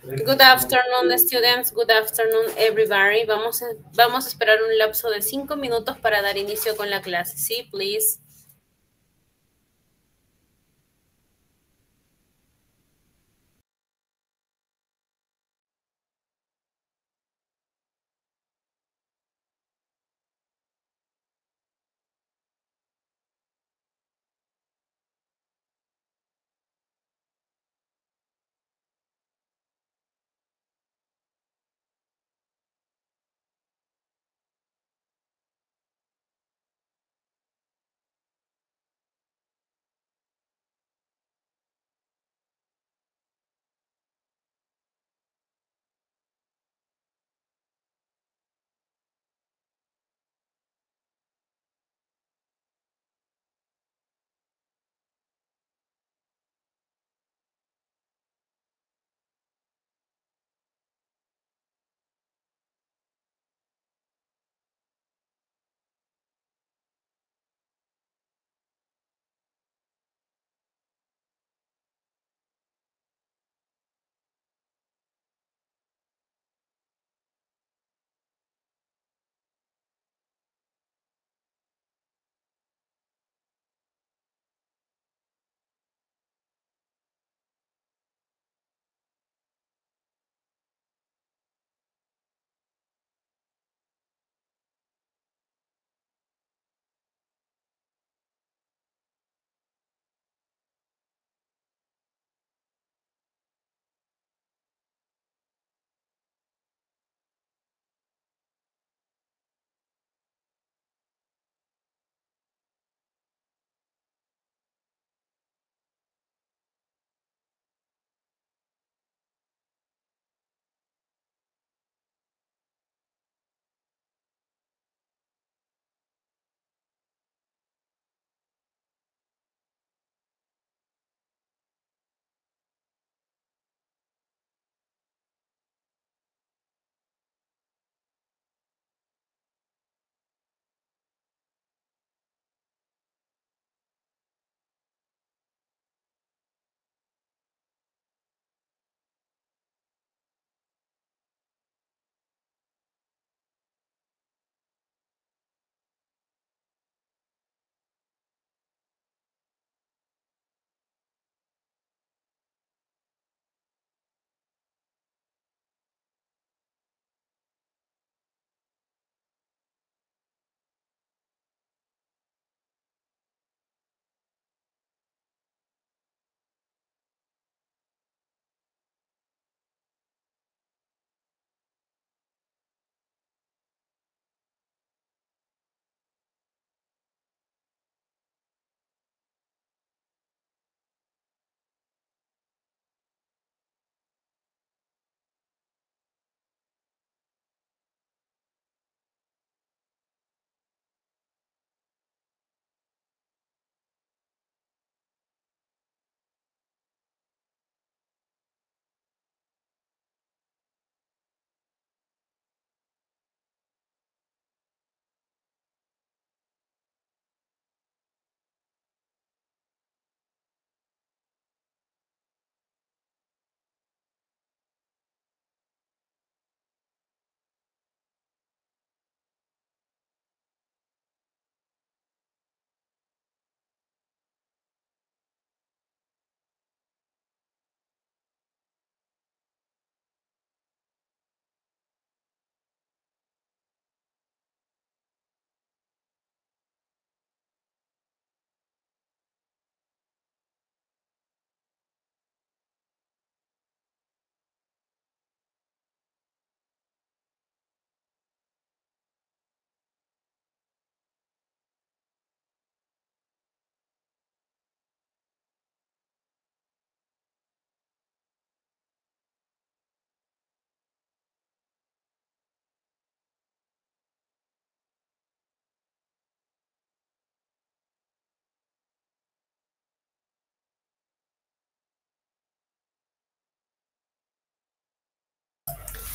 Good afternoon, students. Good afternoon, everybody. Vamos a esperar un lapso de 5 minutos para dar inicio con la clase. Sí, please.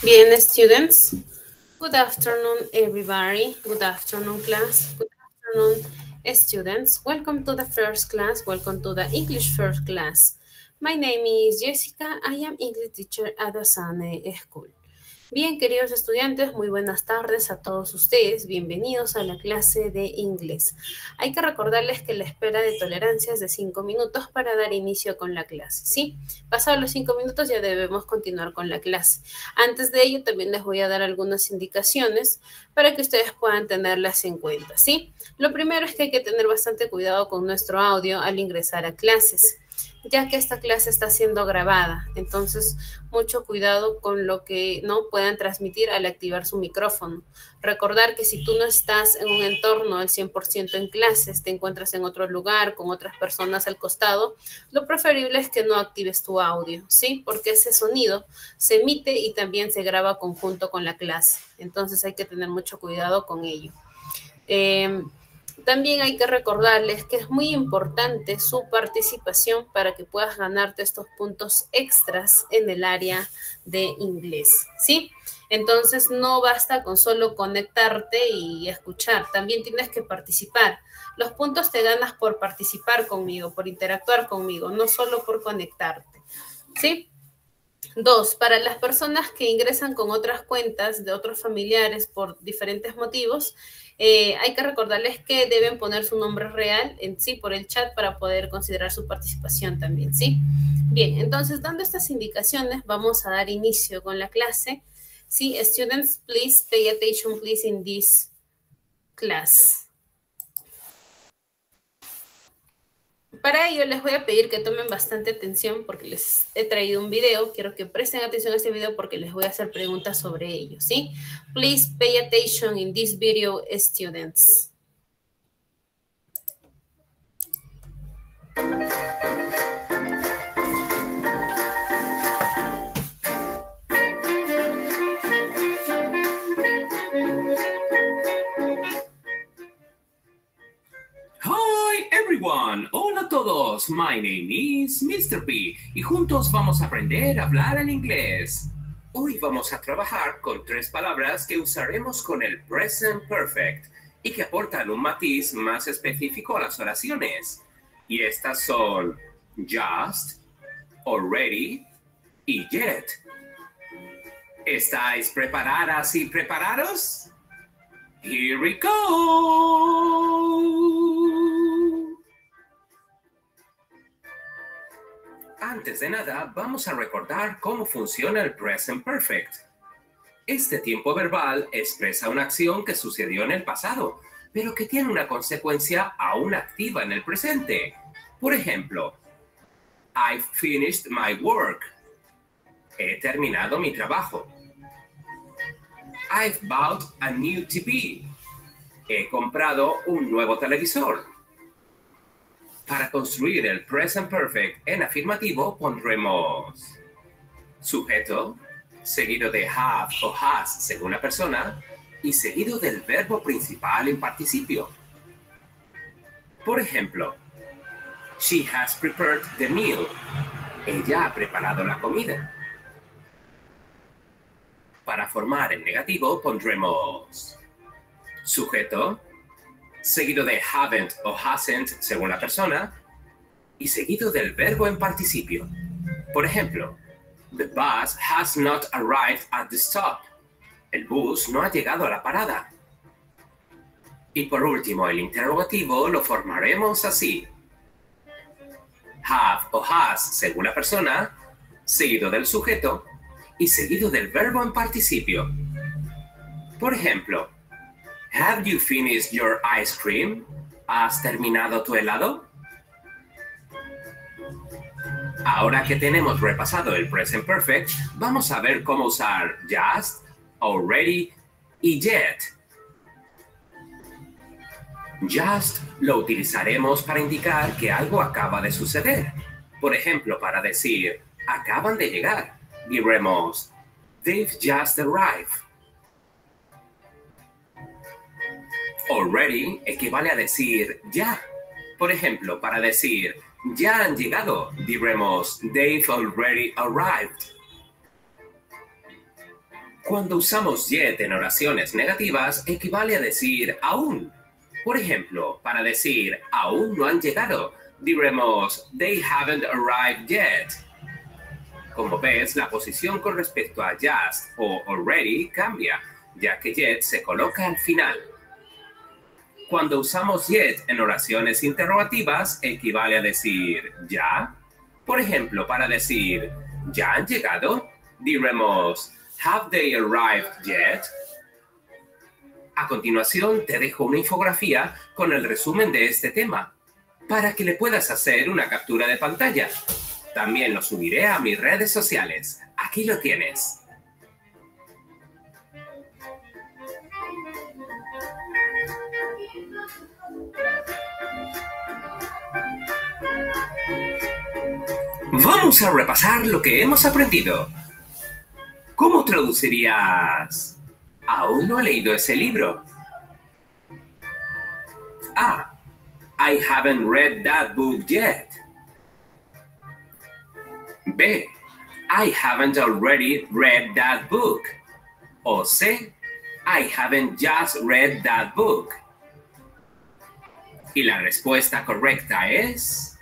Bien, students. Good afternoon, everybody. Good afternoon, class. Good afternoon, students. Welcome to the first class. Welcome to the English first class. My name is Jessica. I am English teacher at Asane School. Bien, queridos estudiantes, muy buenas tardes a todos ustedes. Bienvenidos a la clase de inglés. Hay que recordarles que la espera de tolerancia es de 5 minutos para dar inicio con la clase, ¿sí? Pasados los 5 minutos ya debemos continuar con la clase. Antes de ello, también les voy a dar algunas indicaciones para que ustedes puedan tenerlas en cuenta, ¿sí? Lo primero es que hay que tener bastante cuidado con nuestro audio al ingresar a clases, ya que esta clase está siendo grabada. Entonces, mucho cuidado con lo que no puedan transmitir al activar su micrófono. Recordar que si tú no estás en un entorno al 100% en clases, te encuentras en otro lugar con otras personas al costado, lo preferible es que no actives tu audio, ¿sí? Porque ese sonido se emite y también se graba conjunto con la clase. Entonces, hay que tener mucho cuidado con ello. También hay que recordarles que es muy importante su participación para que puedas ganarte estos puntos extras en el área de inglés, ¿sí? Entonces no basta con solo conectarte y escuchar, también tienes que participar. Los puntos te ganas por participar conmigo, por interactuar conmigo, no solo por conectarte, ¿sí? 2, para las personas que ingresan con otras cuentas de otros familiares por diferentes motivos, hay que recordarles que deben poner su nombre real en sí por el chat para poder considerar su participación también, ¿sí? Bien, entonces, dando estas indicaciones, vamos a dar inicio con la clase. ¿Sí? Students, please pay attention, please, in this class. Para ello les voy a pedir que tomen bastante atención porque les he traído un video. Quiero que presten atención a este video porque les voy a hacer preguntas sobre ello, ¿sí? Please pay attention in this video, students. Hi everyone, hola a todos, my name is Mr. P y juntos vamos a aprender a hablar en inglés. Hoy vamos a trabajar con 3 palabras que usaremos con el present perfect y que aportan un matiz más específico a las oraciones. Y estas son just, already y yet. ¿Estáis preparadas y preparados? Here we go! Antes de nada, vamos a recordar cómo funciona el present perfect. Este tiempo verbal expresa una acción que sucedió en el pasado, pero que tiene una consecuencia aún activa en el presente. Por ejemplo, I've finished my work. He terminado mi trabajo. I've bought a new TV. He comprado un nuevo televisor. Para construir el present perfect en afirmativo pondremos sujeto, seguido de have o has según la persona, y seguido del verbo principal en participio. Por ejemplo, she has prepared the meal. Ella ha preparado la comida. Para formar el negativo pondremos sujeto, seguido de haven't o hasn't según la persona, y seguido del verbo en participio. Por ejemplo, the bus has not arrived at the stop. El bus no ha llegado a la parada. Y por último, el interrogativo lo formaremos así. Have o has según la persona, seguido del sujeto y seguido del verbo en participio. Por ejemplo, have you finished your ice cream? ¿Has terminado tu helado? Ahora que tenemos repasado el present perfect, vamos a ver cómo usar just, already y yet. Just lo utilizaremos para indicar que algo acaba de suceder. Por ejemplo, para decir acaban de llegar, diremos they've just arrived. Already equivale a decir ya. Por ejemplo, para decir ya han llegado, diremos they've already arrived. Cuando usamos yet en oraciones negativas, equivale a decir aún. Por ejemplo, para decir aún no han llegado, diremos they haven't arrived yet. Como ves, la posición con respecto a just o already cambia, ya que yet se coloca al final. Cuando usamos yet en oraciones interrogativas, equivale a decir ¿ya? Por ejemplo, para decir ¿ya han llegado? Diremos have they arrived yet? A continuación, te dejo una infografía con el resumen de este tema, para que le puedas hacer una captura de pantalla. También lo subiré a mis redes sociales. Aquí lo tienes. Vamos a repasar lo que hemos aprendido. ¿Cómo traducirías? Aún no he leído ese libro. A. I haven't read that book yet. B. I haven't already read that book. O C. I haven't just read that book. Y la respuesta correcta es...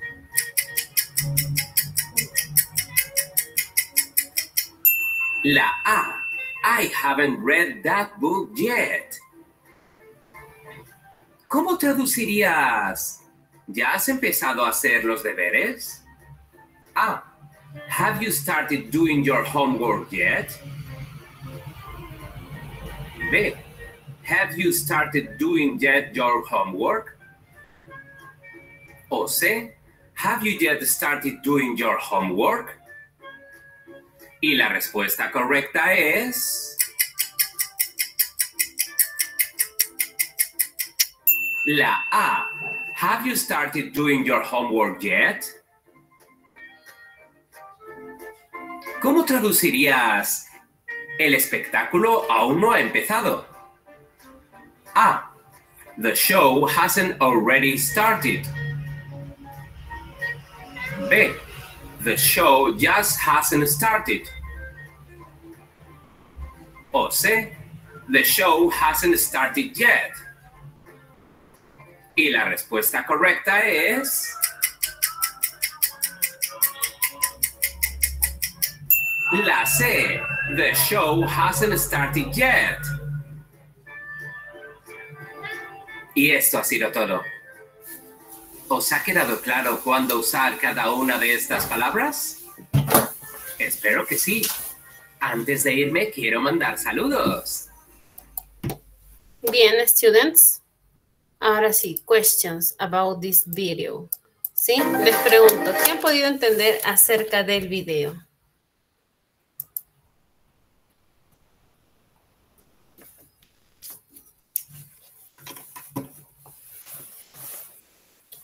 la A. I haven't read that book yet. ¿Cómo traducirías? ¿Ya has empezado a hacer los deberes? A. Have you started doing your homework yet? B. Have you started doing yet your homework? O C. Have you yet started doing your homework? Y la respuesta correcta es... la A. Have you started doing your homework yet? ¿Cómo traducirías? El espectáculo aún no ha empezado. A. The show hasn't already started. B. The show just hasn't started. O C. The show hasn't started yet. Y la respuesta correcta es... la C. The show hasn't started yet. Y esto ha sido todo. ¿Os ha quedado claro cuándo usar cada una de estas palabras? Espero que sí. Antes de irme, quiero mandar saludos. Bien, students. Ahora sí, questions about this video. ¿Sí? Les pregunto, ¿qué han podido entender acerca del video?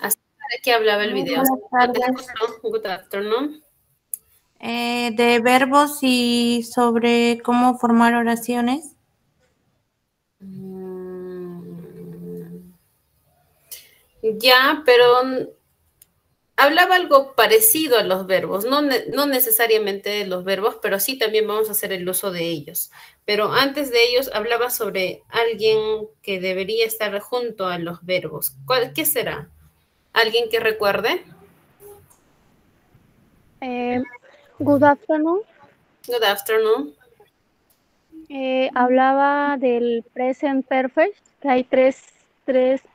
¿De qué hablaba el video? Good afternoon. De verbos y sobre cómo formar oraciones. Ya, pero hablaba algo parecido a los verbos, no necesariamente de los verbos, pero sí también vamos a hacer el uso de ellos. Pero antes de ellos hablaba sobre alguien que debería estar junto a los verbos. ¿Qué será? ¿Alguien que recuerde? Good afternoon. Good afternoon. Hablaba del present perfect, que hay tres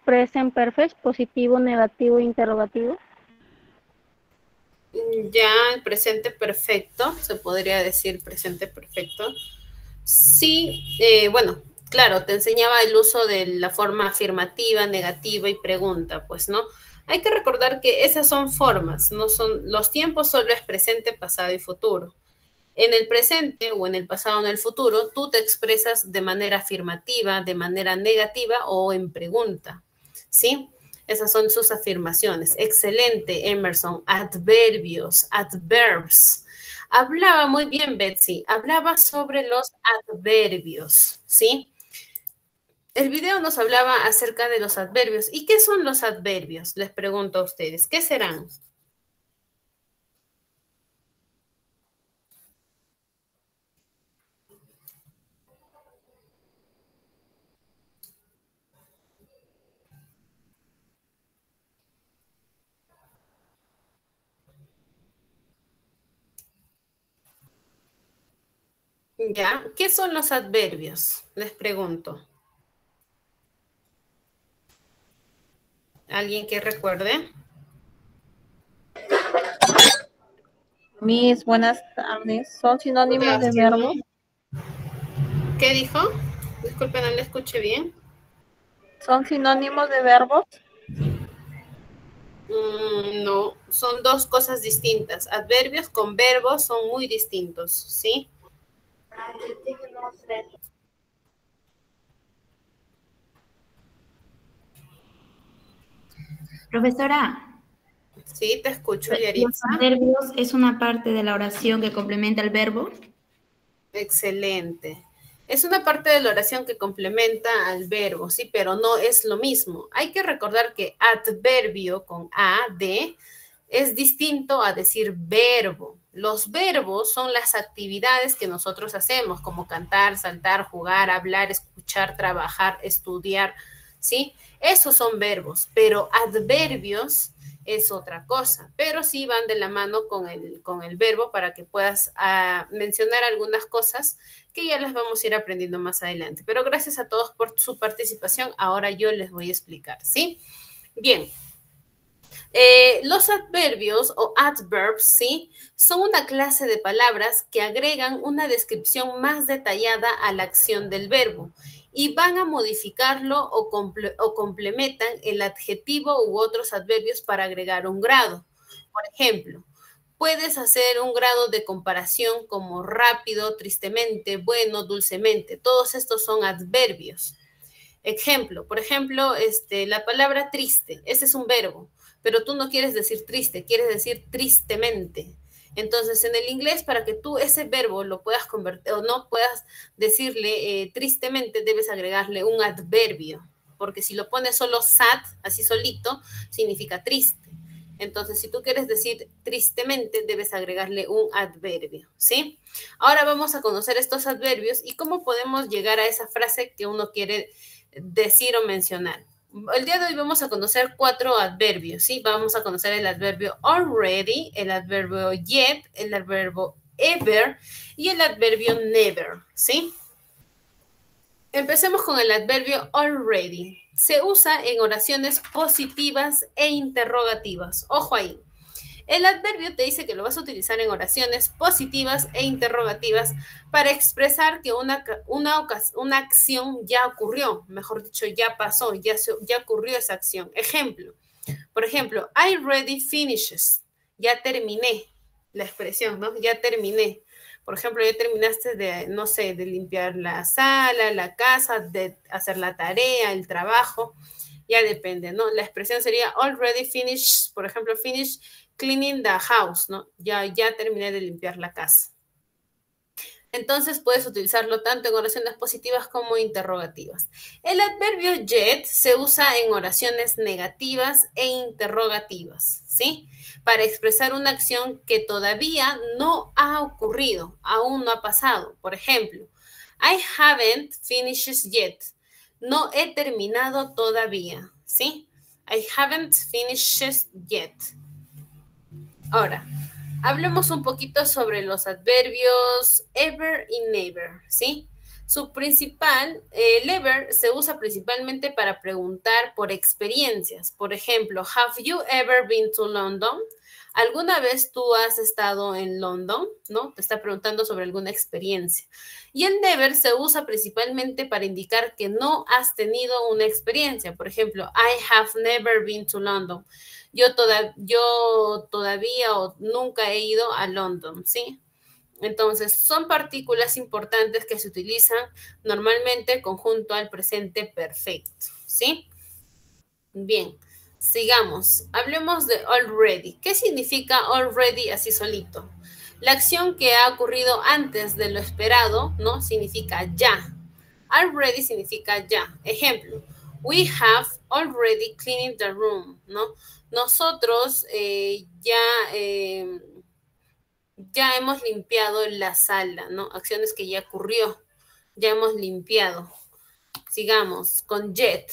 present perfect, positivo, negativo e interrogativo. Ya, el presente perfecto, se podría decir presente perfecto. Sí, bueno, claro, te enseñaba el uso de la forma afirmativa, negativa y pregunta, pues, ¿no? Hay que recordar que esas son formas, no son, los tiempos solo es presente, pasado y futuro. En el presente o en el pasado o en el futuro, tú te expresas de manera afirmativa, de manera negativa o en pregunta, ¿sí? Esas son sus afirmaciones. Excelente, Emerson. Adverbios, adverbs. Hablaba muy bien, Betsy. Hablaba sobre los adverbios, ¿sí? El video nos hablaba acerca de los adverbios. ¿Y qué son los adverbios? Les pregunto a ustedes. ¿Qué serán? ¿Ya? ¿Qué son los adverbios? Les pregunto. ¿Alguien que recuerde? Mis buenas tardes. ¿Son sinónimos de verbo? ¿Qué dijo? Disculpen, no le escuché bien. ¿Son sinónimos de verbos? No, son dos cosas distintas. Adverbios con verbos son muy distintos, ¿sí? Profesora, Sí, te escucho, los Yaritza. adverbios es una parte de la oración que complementa el verbo. Excelente. Es una parte de la oración que complementa al verbo, sí, pero no es lo mismo. Hay que recordar que adverbio con A, D, es distinto a decir verbo. Los verbos son las actividades que nosotros hacemos, como cantar, saltar, jugar, hablar, escuchar, trabajar, estudiar, ¿sí? Esos son verbos, pero adverbios es otra cosa, pero sí van de la mano con el verbo para que puedas mencionar algunas cosas que ya las vamos a ir aprendiendo más adelante. Pero gracias a todos por su participación. Ahora yo les voy a explicar, ¿sí? Bien. Los adverbios o adverbs, ¿sí? Son una clase de palabras que agregan una descripción más detallada a la acción del verbo y van a modificarlo o complementan el adjetivo u otros adverbios para agregar un grado. Por ejemplo, puedes hacer un grado de comparación como rápido, tristemente, bueno, dulcemente. Todos estos son adverbios. Ejemplo, por ejemplo, la palabra triste, ese es un verbo, pero tú no quieres decir triste, quieres decir tristemente. Entonces, en el inglés, para que tú ese verbo lo puedas convertir o no puedas decirle tristemente, debes agregarle un adverbio, porque si lo pones solo sad, así solito, significa triste. Entonces, si tú quieres decir tristemente, debes agregarle un adverbio, ¿sí? Ahora vamos a conocer estos adverbios y cómo podemos llegar a esa frase que uno quiere decir o mencionar. El día de hoy vamos a conocer 4 adverbios, ¿sí? Vamos a conocer el adverbio already, el adverbio yet, el adverbio ever y el adverbio never, ¿sí? Empecemos con el adverbio already. Se usa en oraciones positivas e interrogativas. Ojo ahí. El adverbio te dice que lo vas a utilizar en oraciones positivas e interrogativas para expresar que una acción ya ocurrió, mejor dicho, ya pasó, ya ocurrió esa acción. Ejemplo, por ejemplo, I already finishes, ya terminé, la expresión, ¿no? Ya terminé. Por ejemplo, ya terminaste de, no sé, de limpiar la sala, la casa, de hacer la tarea, el trabajo, ya depende, ¿no? La expresión sería already finished, por ejemplo, finish cleaning the house, ¿no? Ya terminé de limpiar la casa. Entonces puedes utilizarlo tanto en oraciones positivas como interrogativas. El adverbio yet se usa en oraciones negativas e interrogativas, ¿sí? Para expresar una acción que todavía no ha ocurrido, aún no ha pasado. Por ejemplo, I haven't finished yet. No he terminado todavía, ¿sí? I haven't finished yet. Ahora, hablemos un poquito sobre los adverbios ever y never, ¿sí? Su principal, el ever se usa principalmente para preguntar por experiencias. Por ejemplo, have you ever been to London? ¿Alguna vez tú has estado en London? ¿No? Te está preguntando sobre alguna experiencia. Y el never se usa principalmente para indicar que no has tenido una experiencia. Por ejemplo, I have never been to London. Yo todavía o nunca he ido a London, ¿sí? Entonces, son partículas importantes que se utilizan normalmente conjunto al presente perfecto, ¿sí? Bien, sigamos. Hablemos de already. ¿Qué significa already así solito? La acción que ha ocurrido antes de lo esperado, ¿no? Significa ya. Already significa ya. Ejemplo, we have already cleaned the room, ¿no? Nosotros ya hemos limpiado la sala, ¿no? Acciones que ya ocurrió, ya hemos limpiado. Sigamos con yet.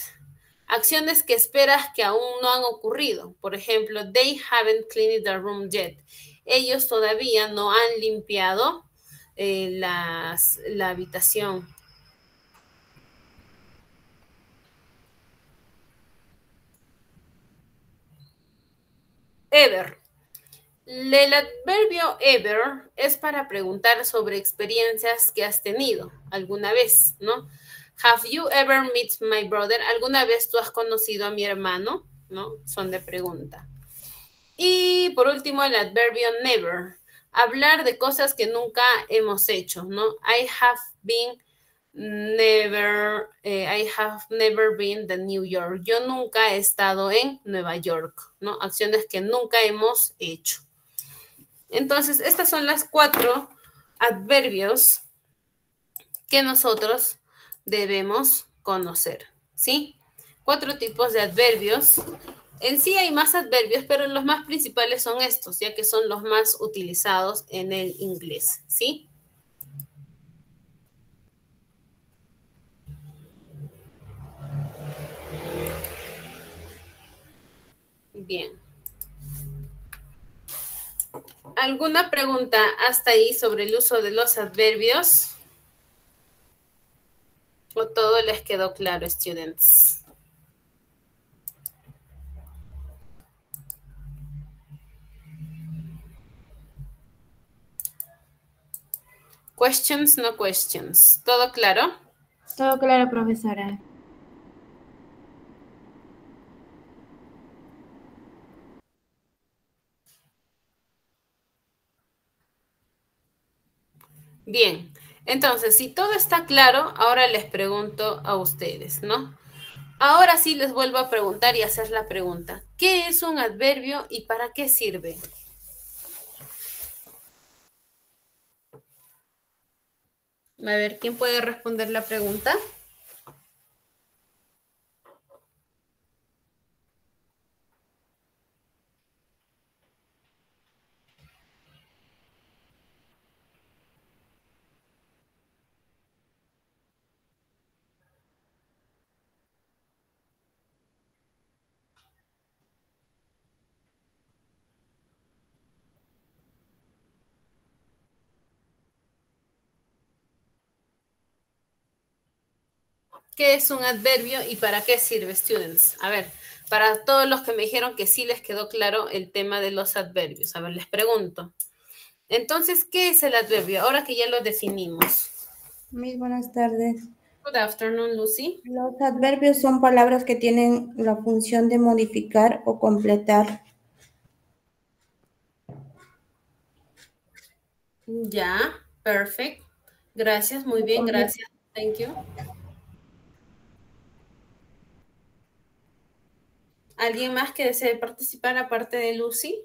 Acciones que esperas que aún no han ocurrido. Por ejemplo, they haven't cleaned the room yet. Ellos todavía no han limpiado la habitación. Ever. El adverbio ever es para preguntar sobre experiencias que has tenido alguna vez, ¿no? Have you ever met my brother? ¿Alguna vez tú has conocido a mi hermano? ¿No? Son de pregunta. Y por último, el adverbio never. Hablar de cosas que nunca hemos hecho, ¿no? I have never been to New York. Yo nunca he estado en Nueva York, ¿no? Acciones que nunca hemos hecho. Entonces, estas son las 4 adverbios que nosotros debemos conocer, ¿sí? 4 tipos de adverbios. En sí hay más adverbios, pero los más principales son estos, ya que son los más utilizados en el inglés, ¿sí? Bien. ¿Alguna pregunta hasta ahí sobre el uso de los adverbios? ¿O todo les quedó claro, students? Questions, no questions. ¿Todo claro? Todo claro, profesora. Bien, entonces, si todo está claro, ahora les pregunto a ustedes, ¿no? Ahora sí les vuelvo a preguntar y hacer la pregunta. ¿Qué es un adverbio y para qué sirve? A ver, ¿quién puede responder la pregunta? ¿Qué es un adverbio y para qué sirve, students? A ver, para todos los que me dijeron que sí les quedó claro el tema de los adverbios. A ver, les pregunto. Entonces, ¿qué es el adverbio? Ahora que ya lo definimos. Muy buenas tardes. Good afternoon, Lucy. Los adverbios son palabras que tienen la función de modificar o completar. Ya, perfect. Gracias, muy bien, gracias. Thank you. ¿Alguien más que desee participar aparte de Lucy?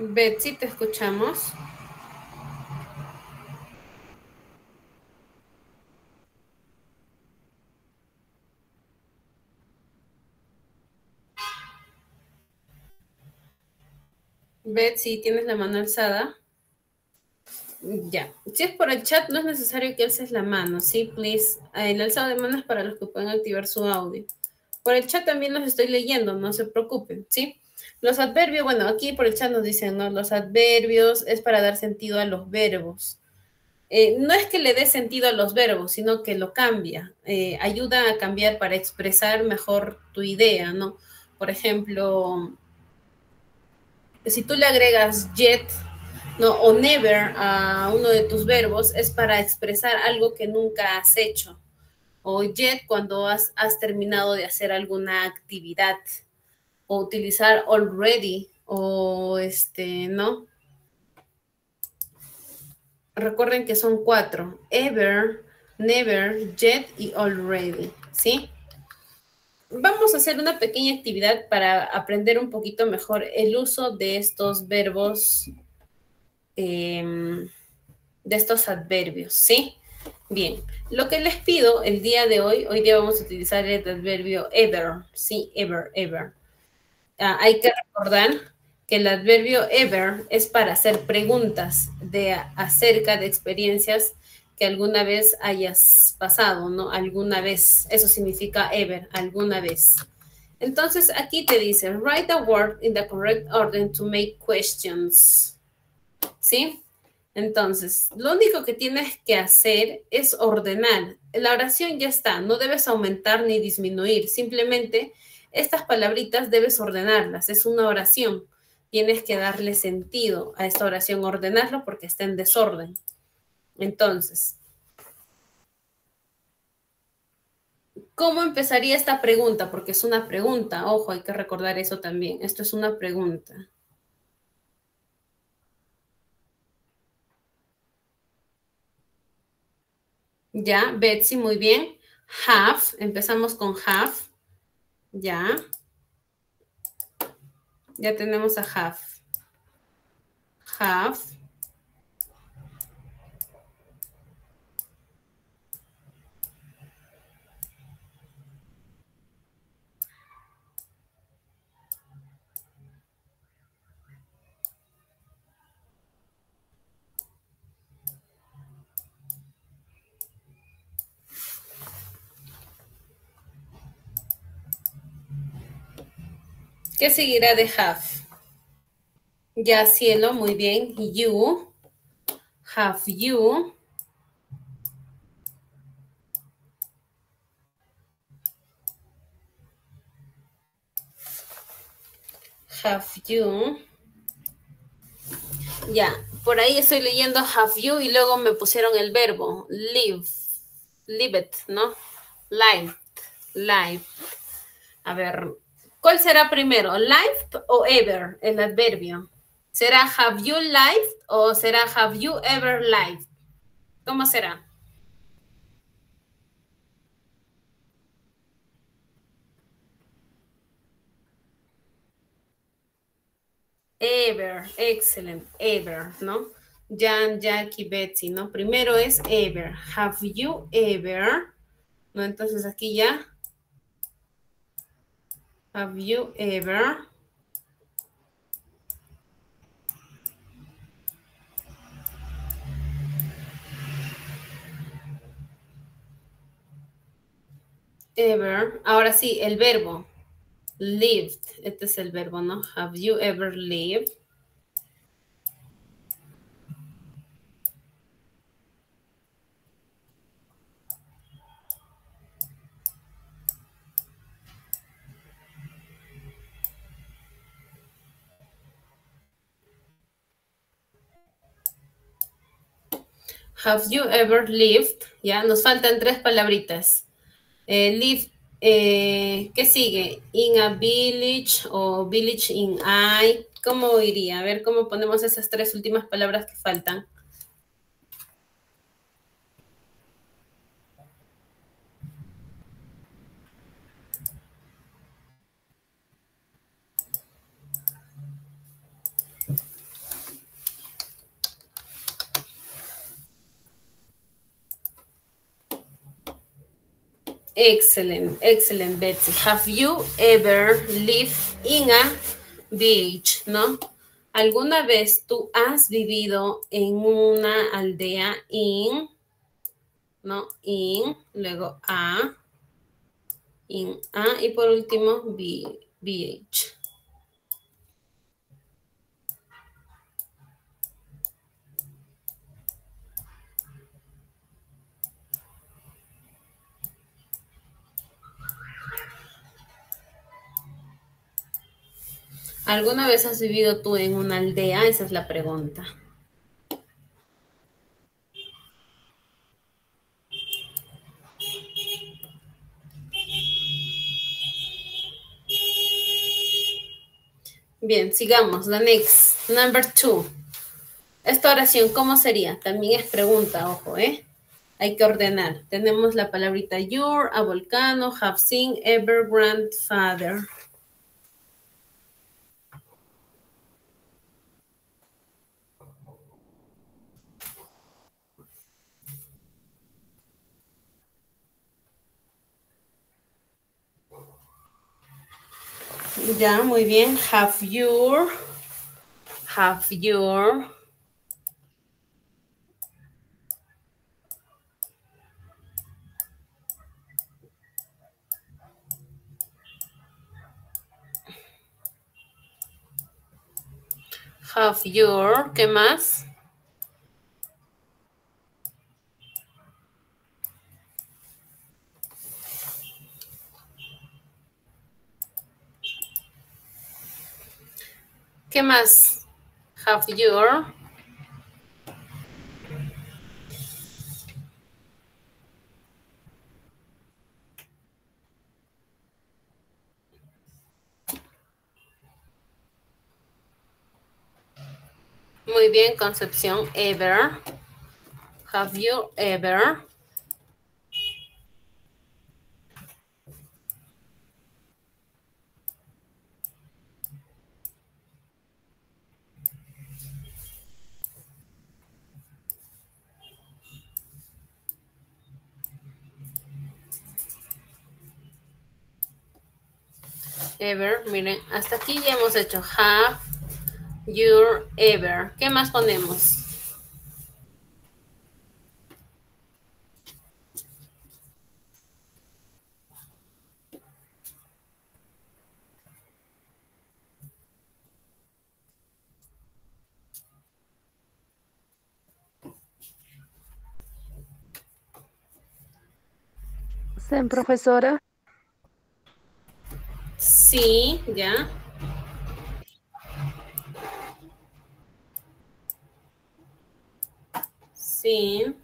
Betsy, te escuchamos. Betsy, ¿tienes la mano alzada? Ya. Si es por el chat, no es necesario que alces la mano, ¿sí? Please. El alzado de mano es para los que pueden activar su audio. Por el chat también los estoy leyendo, no se preocupen, ¿sí? Los adverbios, bueno, aquí por el chat nos dicen, ¿no? Los adverbios es para dar sentido a los verbos. No es que le dé sentido a los verbos, sino que lo cambia. Ayuda a cambiar para expresar mejor tu idea, ¿no? Por ejemplo, si tú le agregas yet, ¿no? O never a uno de tus verbos, es para expresar algo que nunca has hecho. O yet cuando has terminado de hacer alguna actividad. O utilizar already, o ¿no? Recuerden que son 4. Ever, never, yet y already, ¿sí? Vamos a hacer una pequeña actividad para aprender un poquito mejor el uso de estos verbos, de estos adverbios, ¿sí? Bien, lo que les pido el día de hoy día vamos a utilizar el adverbio ever, sí, ever, ever. Hay que recordar que el adverbio ever es para hacer preguntas acerca de experiencias que alguna vez hayas pasado, ¿no? Alguna vez, eso significa ever, alguna vez. Entonces aquí te dice, write a word in the correct order to make questions, ¿sí? Entonces, lo único que tienes que hacer es ordenar. La oración ya está, no debes aumentar ni disminuir, simplemente estas palabritas debes ordenarlas, es una oración. Tienes que darle sentido a esta oración, ordenarlo porque está en desorden. Entonces, ¿cómo empezaría esta pregunta? Porque es una pregunta, ojo, hay que recordar eso también. Esto es una pregunta. Ya, Betsy, muy bien. Have, empezamos con have. Ya. Ya tenemos a have. Have. ¿Qué seguirá de have? Ya, cielo, muy bien. You. Have you. Have you. Ya, por ahí estoy leyendo have you y luego me pusieron el verbo live. Live it, ¿no? Live. Live. A ver, ¿cuál será primero? ¿Live o ever? El adverbio. ¿Será have you lived o será have you ever lived? ¿Cómo será? Ever, excelente, ever, ¿no? Jan, Jackie, Betsy, ¿no? Primero es ever. Have you ever? ¿No? Entonces aquí ya. Have you ever? Ever. Ahora sí, el verbo. Lived. Este es el verbo, ¿no? Have you ever lived? Have you ever lived? Ya, nos faltan 3 palabritas. Live, ¿qué sigue? In a village o village in I. ¿Cómo iría? A ver cómo ponemos esas 3 últimas palabras que faltan. Excellent, excellent, Betsy. Have you ever lived in a village, ¿no? ¿Alguna vez tú has vivido en una aldea in, ¿no? In, luego a, in a, y por último, village. ¿Alguna vez has vivido tú en una aldea? Esa es la pregunta. Bien, sigamos. The next, number 2. Esta oración, ¿cómo sería? También es pregunta, ojo, ¿eh? Hay que ordenar. Tenemos la palabrita your, a volcano, have seen, ever, grandfather. Ya, muy bien. Have your. Have your. Have your. ¿Qué más? ¿Qué más? Have your. Muy bien, Concepción. Ever. Have you ever? Ever, miren, hasta aquí ya hemos hecho have you ever. ¿Qué más ponemos? Sí, profesora. Sí, ya. Sí.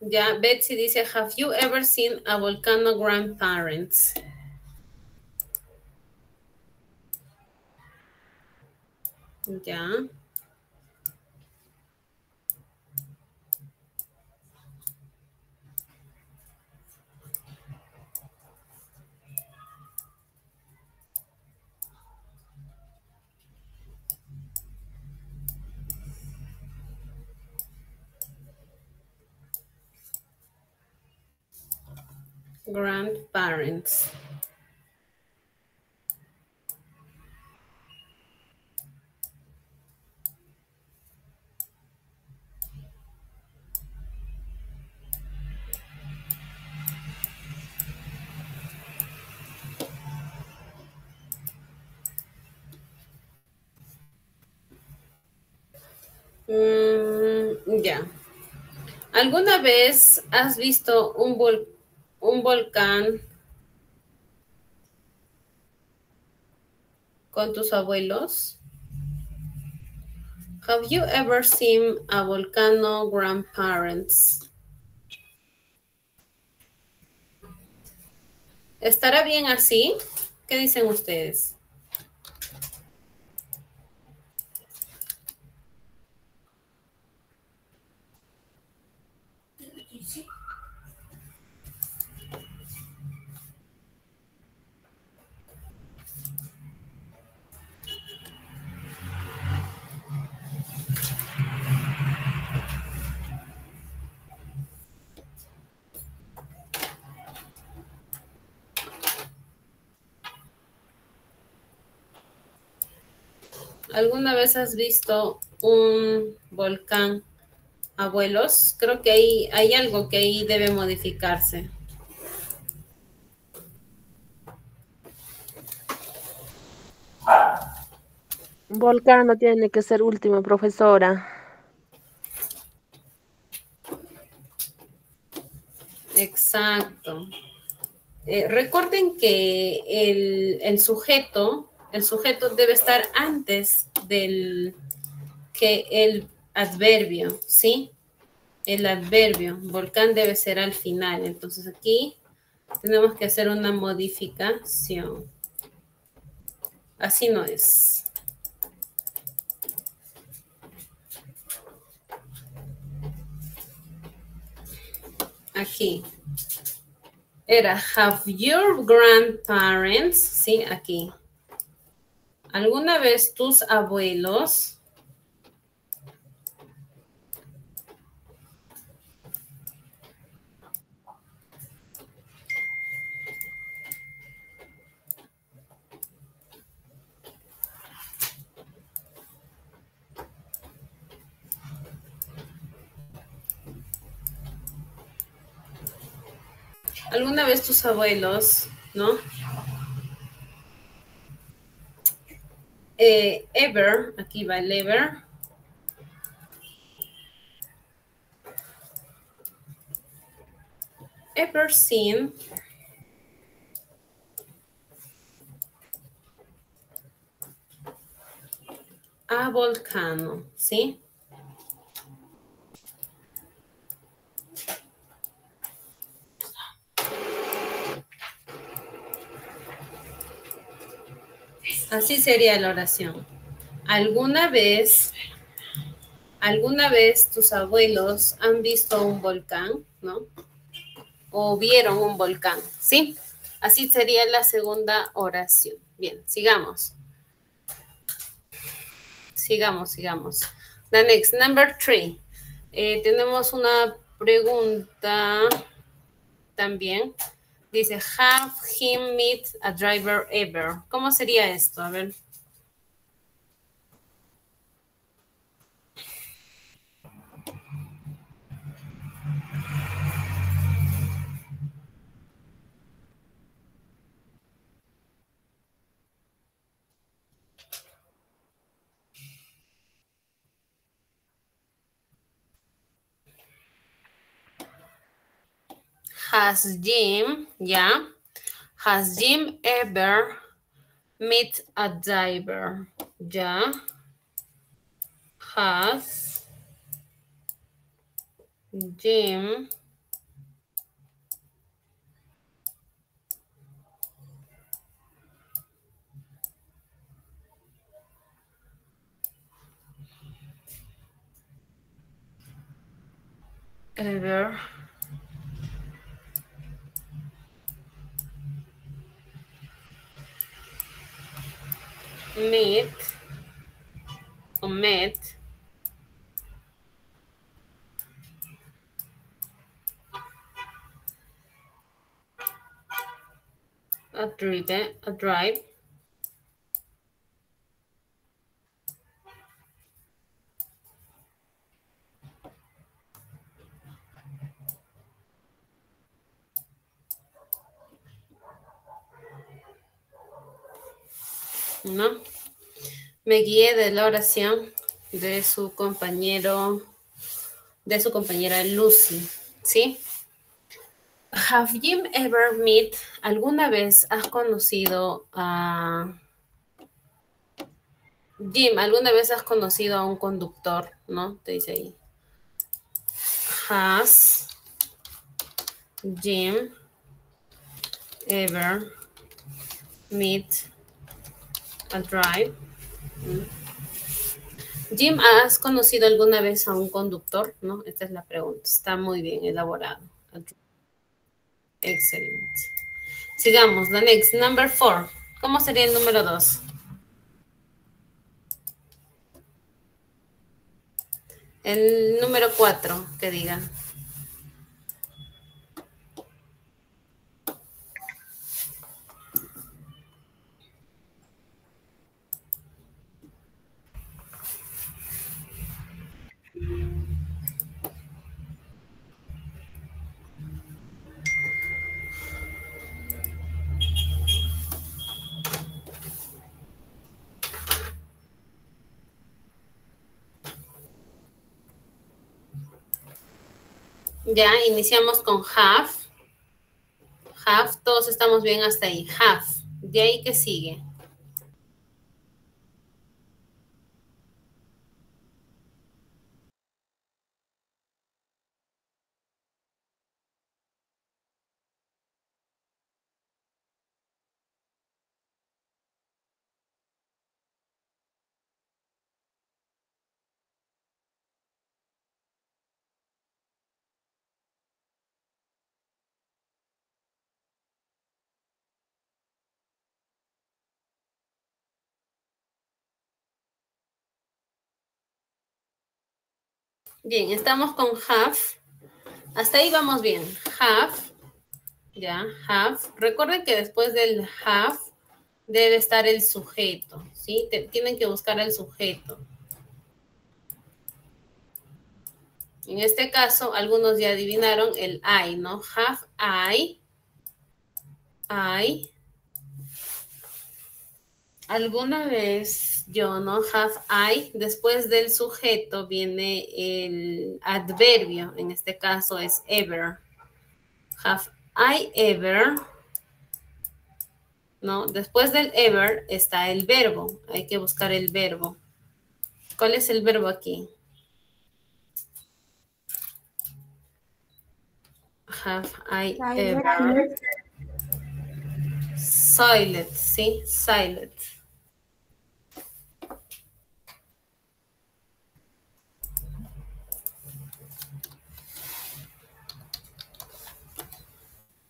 Ya, Betsy dice, have you ever seen a volcano grandparents? Ya. Grandparents. Ya. ¿Alguna vez has visto un volcán con tus abuelos? Have you ever seen a volcano grandparents? ¿Estará bien así? ¿Qué dicen ustedes? ¿Alguna vez has visto un volcán, abuelos? Creo que hay algo que ahí debe modificarse. Volcán no tiene que ser último, profesora. Exacto. Recuerden que el sujeto debe estar antes que el adverbio, ¿sí? El adverbio, volcán debe ser al final. Entonces aquí tenemos que hacer una modificación. Así no es. Aquí. Era have your grandparents, ¿sí? Aquí. ¿Alguna vez tus abuelos ¿no? Ever, aquí va el ever. Ever seen a volcano, ¿sí? Así sería la oración. ¿Alguna vez tus abuelos han visto un volcán, ¿no? O vieron un volcán, ¿sí? Así sería la segunda oración. Bien, sigamos. Sigamos. The next, number 3. Tenemos una pregunta también. Dice, have him meet a driver ever. ¿Cómo sería esto? A ver. Has Jim, yeah. Has Jim ever met a diver? Yeah. Has Jim ever met a drive ¿no? Me guié de la oración de su compañera Lucy, ¿sí? Have you ever met, ¿alguna vez has conocido a Jim? ¿Alguna vez has conocido a un conductor? ¿No? Te dice ahí. Has Jim ever met a drive? Jim, ¿has conocido alguna vez a un conductor? ¿No? Esta es la pregunta. Está muy bien elaborado. Excelente. Sigamos. The next, number 4. ¿Cómo sería el número 2? El número 4, que diga. Ya, iniciamos con have. Have, todos estamos bien hasta ahí. Have. De ahí, ¿qué sigue? Bien, estamos con have. Hasta ahí vamos bien. Have. Ya, have. Recuerden que después del have debe estar el sujeto, ¿sí? Tienen que buscar el sujeto. En este caso, algunos ya adivinaron el I, ¿no? Have I. Alguna vez yo, ¿no? Have I, después del sujeto viene el adverbio, en este caso es ever. Have I ever, ¿no? Después del ever está el verbo, hay que buscar el verbo. ¿Cuál es el verbo aquí? Have I ever? Silent, ¿sí? Silent.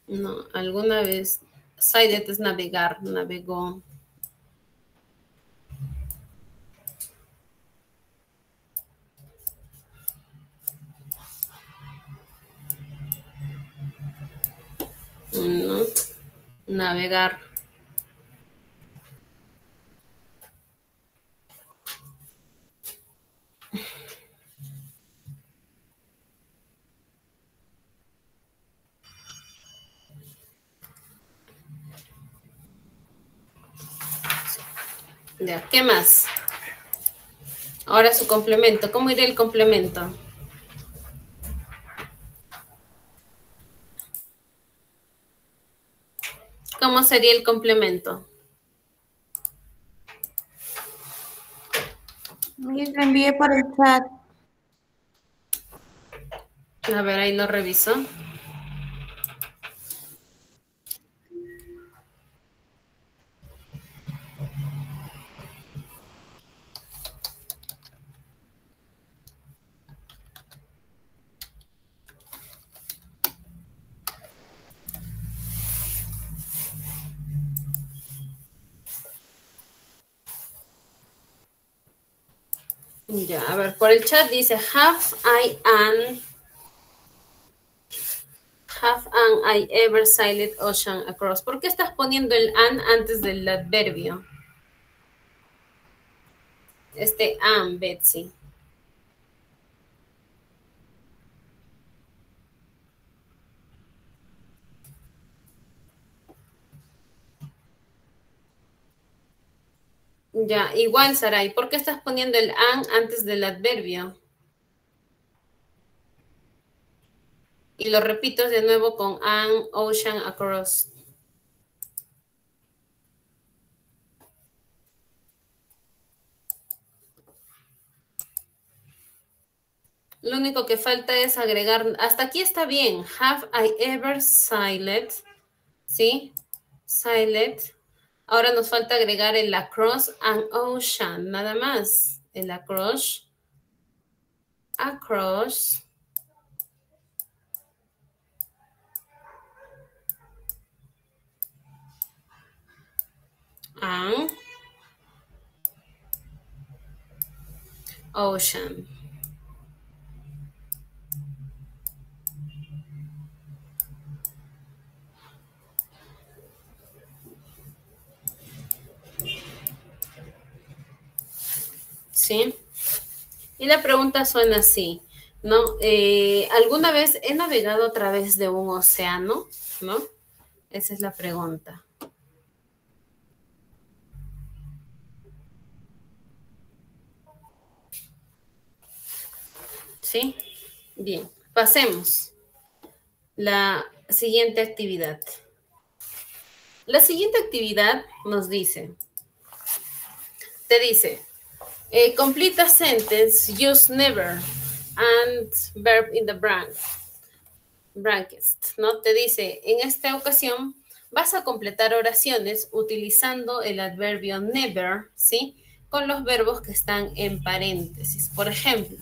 No, alguna vez. Silent es navegar, navegó. No, navegar. Ya, ¿qué más? Ahora su complemento. ¿Cómo iría el complemento? ¿Cómo sería el complemento? Lo envié por el chat. A ver, ahí lo reviso. Ya, a ver, por el chat dice, have I ever sailed ocean across? ¿Por qué estás poniendo el an antes del adverbio? Betsy. Ya, igual, Saray, ¿por qué estás poniendo el an antes del adverbio? Y lo repito de nuevo con an ocean across. Lo único que falta es agregar, hasta aquí está bien. Have I ever sailed? ¿Sí? Sailed. Ahora nos falta agregar el across an ocean, nada más. El across. Across. An ocean. ¿Sí? Y la pregunta suena así, ¿no? ¿Alguna vez he navegado a través de un océano? ¿No? Esa es la pregunta. ¿Sí? Bien, pasemos. La siguiente actividad. La siguiente actividad nos dice, te dice, complete a sentence, use never and verb in the brackets, ¿no? Te dice, en esta ocasión vas a completar oraciones utilizando el adverbio never, ¿sí? Con los verbos que están en paréntesis. Por ejemplo,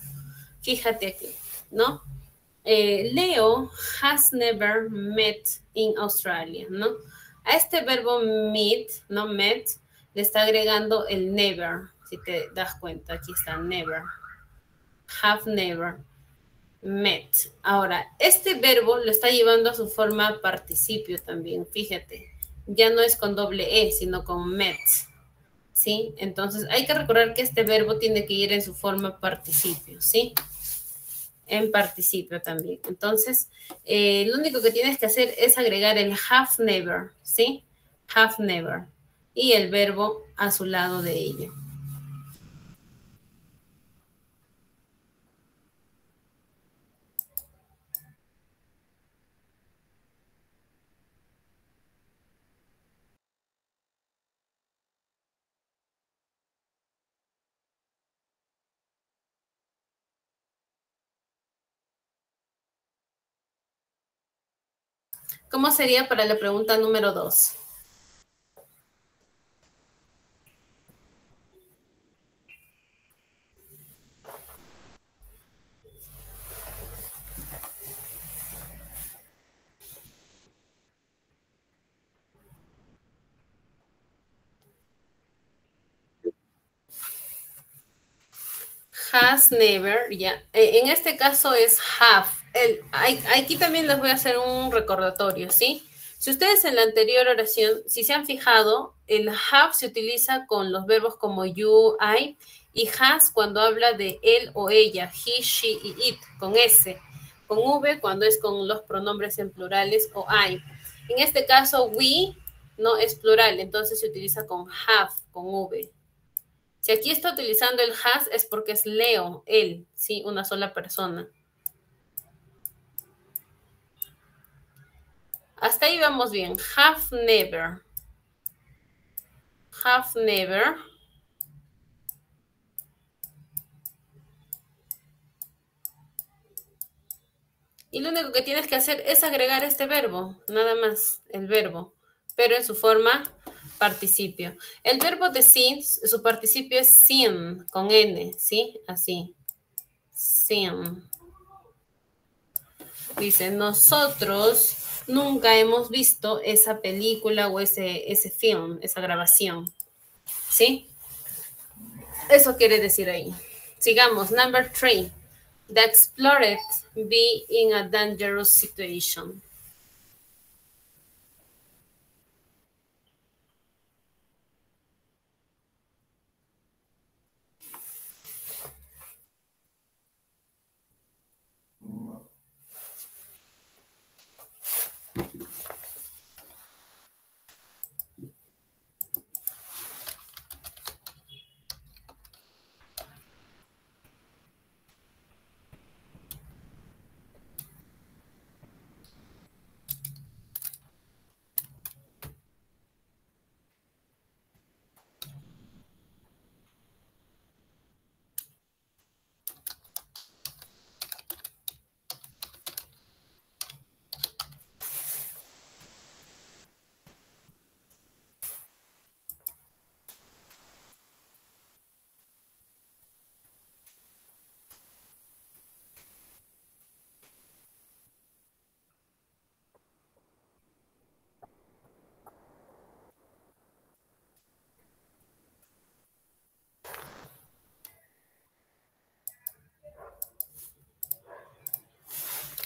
fíjate aquí, ¿no? Leo has never met in Australia, ¿no? A este verbo meet, ¿no? Met, le está agregando el never, si te das cuenta, aquí está never. Have never. Met. Ahora, este verbo lo está llevando a su forma participio también, fíjate. Ya no es con doble E, sino con met. ¿Sí? Entonces, hay que recordar que este verbo tiene que ir en su forma participio, ¿sí? En participio también. Entonces, lo único que tienes que hacer es agregar el have never, ¿sí? Have never. Y el verbo a su lado de ello. ¿Cómo sería para la pregunta número 2? Has never, ya. En este caso es have. Aquí también les voy a hacer un recordatorio, ¿sí? Si ustedes en la anterior oración, si se han fijado, el have se utiliza con los verbos como you, I, y has cuando habla de él o ella, he, she y it, con S. Con V cuando es con los pronombres en plurales o I. En este caso, we no es plural, entonces se utiliza con have, con V. Si aquí está utilizando el has es porque es Leo, él, ¿sí? Una sola persona. Hasta ahí vamos bien. Have never. Have never. Y lo único que tienes que hacer es agregar este verbo, nada más, el verbo, pero en su forma participio. El verbo de sin, su participio es seen, con N, ¿sí? Así. Seen. Dice, nosotros nunca hemos visto esa película o ese film, esa grabación. ¿Sí? Eso quiere decir ahí. Sigamos. Number 3. The explorer be in a dangerous situation.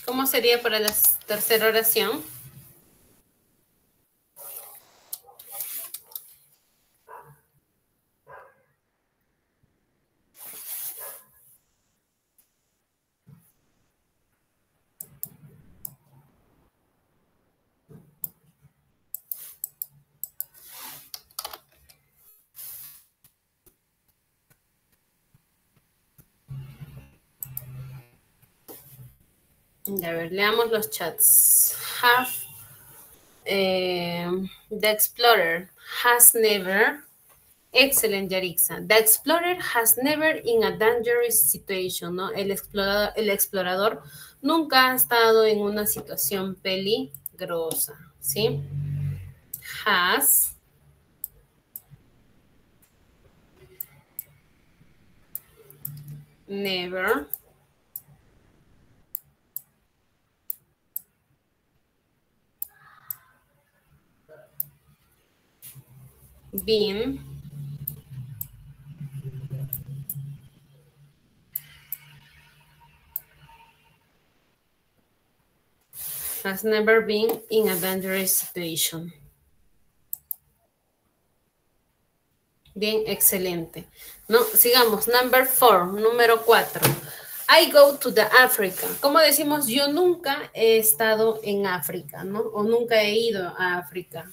¿Cómo sería para la tercera oración? A ver, leamos los chats. Have, the explorer has never. Excellent, Yarixa. The explorer has never in a dangerous situation, ¿no? El explorador nunca ha estado en una situación peligrosa, ¿sí? Has never been has never been in a dangerous situation. Bien, excelente. No, sigamos. Number 4, número 4. I go to the Africa. ¿Cómo decimos? Yo nunca he estado en África, ¿no? O nunca he ido a África.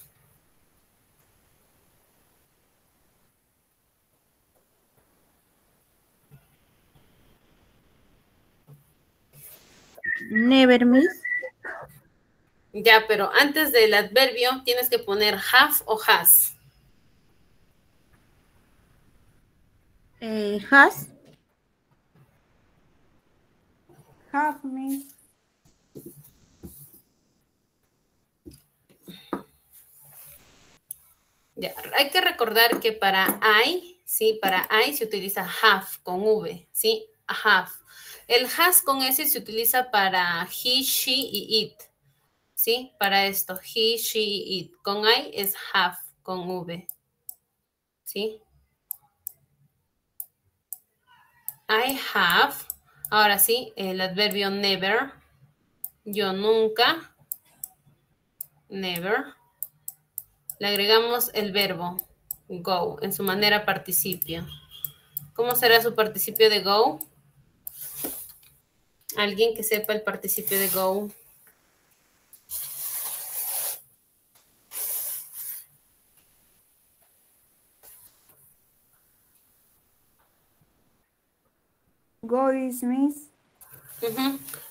Never, Miss. Ya, pero antes del adverbio tienes que poner have o has. Has. Have, Miss. Ya, hay que recordar que para I, ¿sí? Para I se utiliza have con V, ¿sí? Have. El has con S se utiliza para he, she y it, ¿sí? Para esto, he, she y it. Con I es have con V, ¿sí? I have. Ahora sí, el adverbio never. Yo nunca. Never. Le agregamos el verbo go en su manera participio. ¿Cómo será su participio de go? ¿Alguien que sepa el participio de go? Go is, Miss.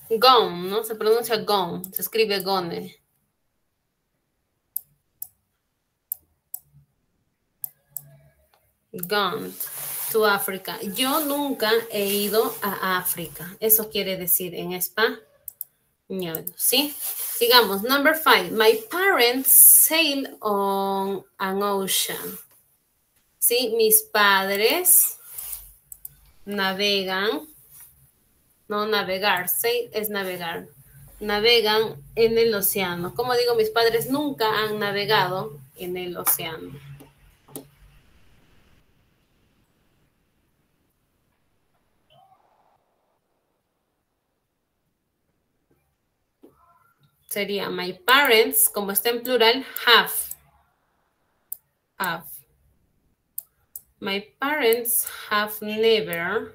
Gone, ¿no? Se pronuncia gone, se escribe gone. Gone to Africa. Yo nunca he ido a África. Eso quiere decir en español, ¿sí? Sigamos. Number 5. My parents sail on an ocean. ¿Sí? Mis padres navegan. No navegar. Sail es navegar. Navegan en el océano. Como digo, mis padres nunca han navegado en el océano. Sería my parents, como está en plural, have. Have. My parents have never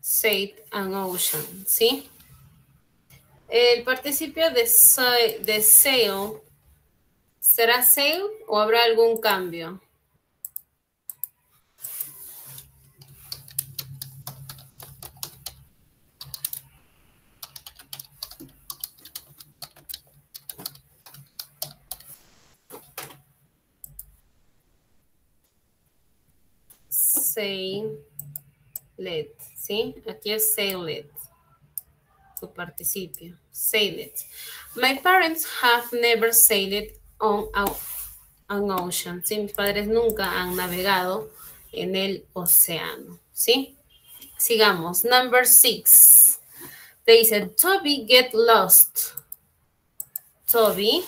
sailed an ocean, ¿sí? El participio de sail, ¿será sail o habrá algún cambio? Sailed, ¿sí? Aquí es sailed, su participio, sailed. My parents have never sailed on an ocean, ¿sí? Mis padres nunca han navegado en el océano, ¿sí? Sigamos. Number 6. Te dice, Toby get lost. Toby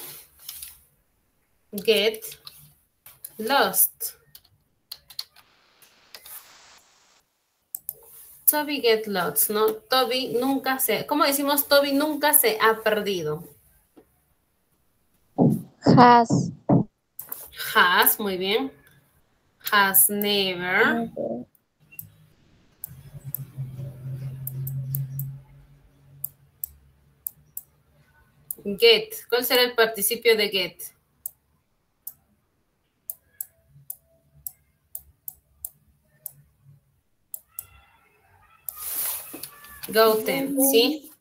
get lost. Toby get lost, ¿no? Toby nunca se... ¿Cómo decimos? Toby nunca se ha perdido. Has. Has, muy bien. Has never. Get. ¿Cuál será el participio de get? Gotten, ¿sí?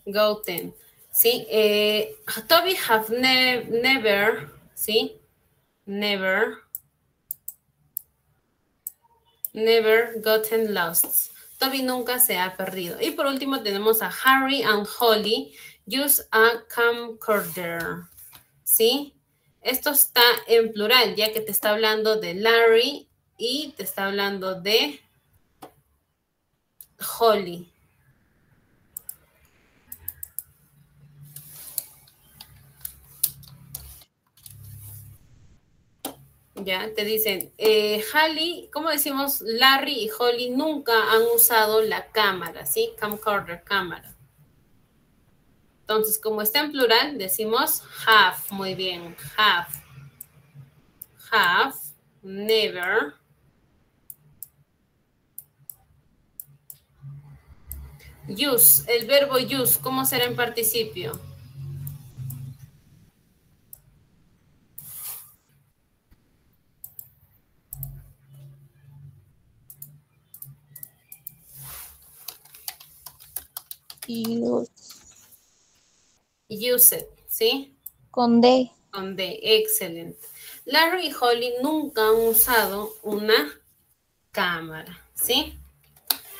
Gotten, ¿sí? Toby have never, ¿sí? Never gotten lost. Toby nunca se ha perdido. Y por último tenemos a Harry and Holly use a camcorder, ¿sí? Esto está en plural, ya que te está hablando de Larry y te está hablando de Holly. Ya, te dicen, ¿cómo decimos? Larry y Holly nunca han usado la cámara, ¿sí? Camcorder, cámara. Entonces, como está en plural, decimos have, muy bien, have. Have, never. Use, el verbo use, ¿cómo será en participio? Use it, ¿sí? Con D. Con D, excelente. Larry y Holly nunca han usado una cámara, ¿sí?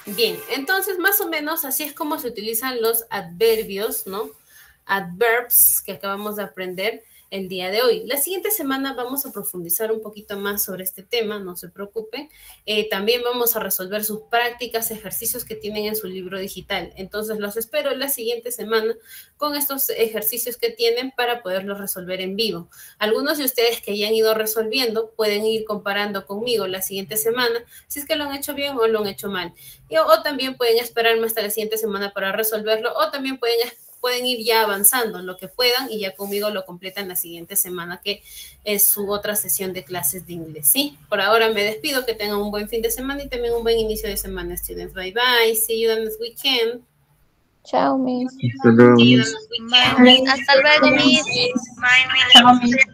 Bien, entonces más o menos así es como se utilizan los adverbios, ¿no? Adverbs que acabamos de aprender el día de hoy. La siguiente semana vamos a profundizar un poquito más sobre este tema, no se preocupen. También vamos a resolver sus prácticas, ejercicios que tienen en su libro digital. Entonces los espero la siguiente semana con estos ejercicios que tienen para poderlos resolver en vivo. Algunos de ustedes que ya han ido resolviendo pueden ir comparando conmigo la siguiente semana si es que lo han hecho bien o lo han hecho mal. O también pueden esperarme hasta la siguiente semana para resolverlo, o también pueden ir ya avanzando en lo que puedan y ya conmigo lo completan la siguiente semana, que es su otra sesión de clases de inglés, ¿sí? Por ahora me despido, que tengan un buen fin de semana y también un buen inicio de semana, students. Bye, bye. See you next weekend. Chao, Miss. Hasta luego, Miss. Hasta luego, Miss.